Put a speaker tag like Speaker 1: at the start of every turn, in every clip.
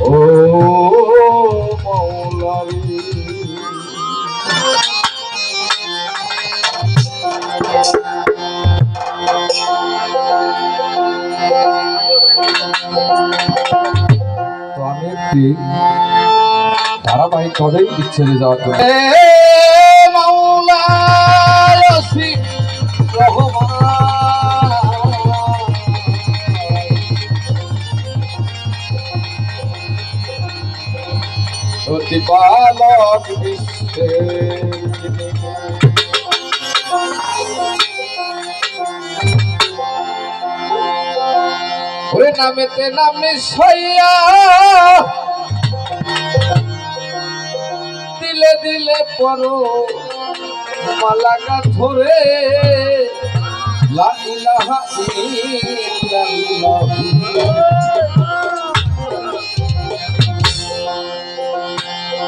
Speaker 1: ও মৌলারি তো আমি একটি ধারাবাহিক কবেই বিচ্ছেদে যাওয়ার জন্য প্রতিপালক বিশ্বের ওরে নামেতে নামে সইয়া দিলে দিলে পরো মালাকা ধরে লা ইলাহা ইল্লাল্লাহ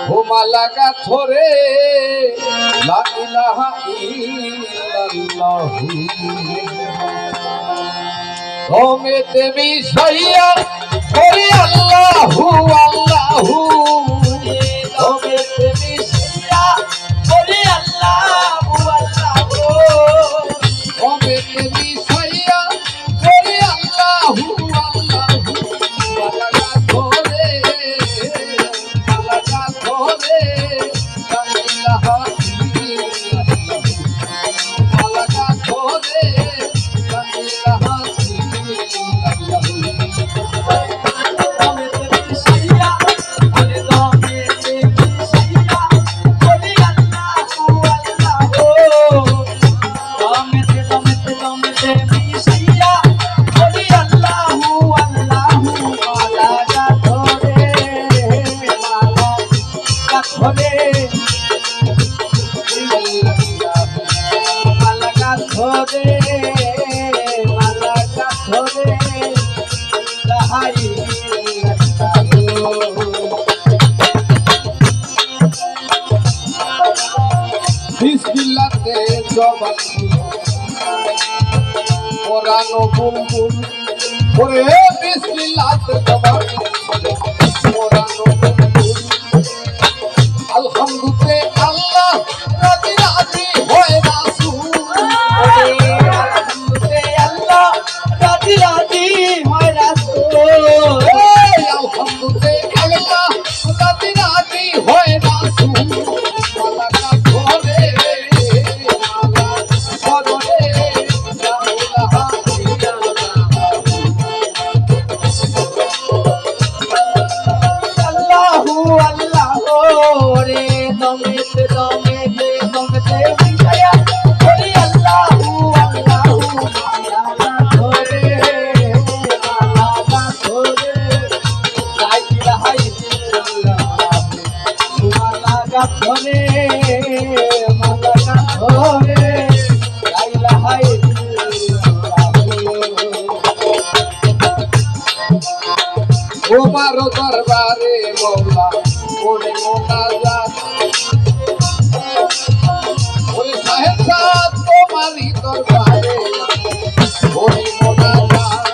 Speaker 1: ও মালাকা ধরে লা ইলাহা ইল্লাল্লাহ ওমেতে মিশাইয়া করি আল্লাহু আল্লাহু ওমেতে মিশাইয়া করি আল্লাহু আল্লাহু ওমেতে মিশাইয়া করি আল্লাহু আল্লাহু মালাকা ধরে লা ইলাহা ইল্লাল্লাহ মালাকা ধরে লা ইলাহা বিসমিল্লাতে জবান কোরআন বুলবুল ওরে বিসমিল্লাতে জবান কোরআন বুলবুল আলহামদুলিল্লাহ আল্লাহ রাজি রাজি হয় রাসূল আলহামদুলিল্লাহ আল্লাহ রাজি রাজি হয় রাসূল আলহামদুলিল্লাহ আল্লাহ রাজি রাজি হয় রাসূল তোমার দরবারে মওলা ওরে মোনাজাত ওরে সাহেব সাহেব তোমারই দরবারে ওরে মোনাজাত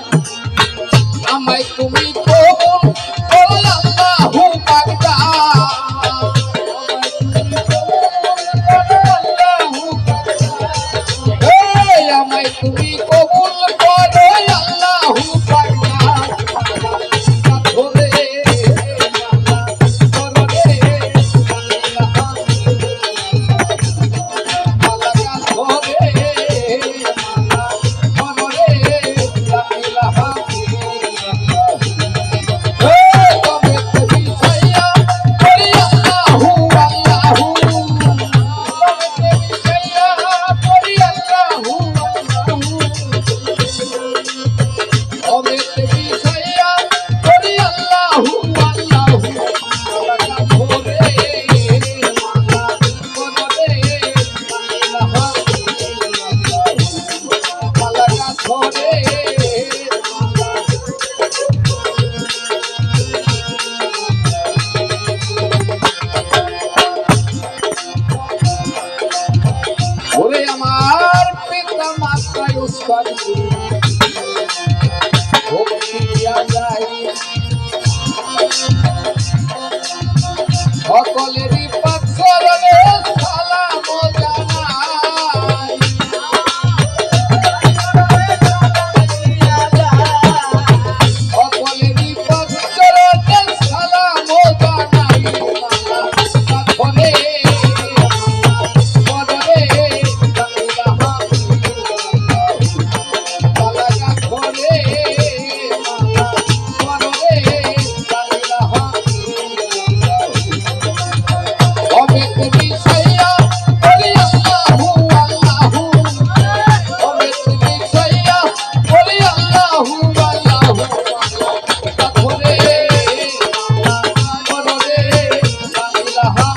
Speaker 1: আমায় তুমি কবুল করো আল্লাহু পাকদা আমায় তুমি কবুল করো আল্লাহু পাকদা পারি ভক্তি দিয়া যাই সকলেরই পাকরণে সালাম জানাই সকলেরই পাকরণে সালাম জানাই পাথরে পদরে জানিলাহা তালাগা ঘরে পদরে জানিলাহা অমিত বিষয়া বলি আল্লাহু আল্লাহু অমিত বিষয়া বলি আল্লাহু আল্লাহু পাথরে পদরে জানিলাহা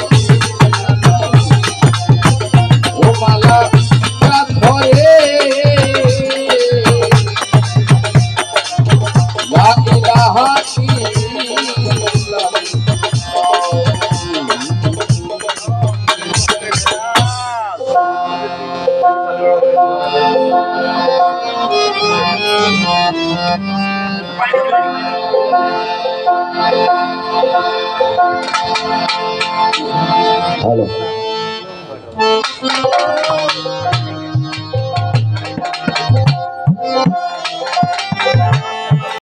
Speaker 1: ও মালা ধরে লা ইলাহা ইল্লাল্লাহ
Speaker 2: Hello.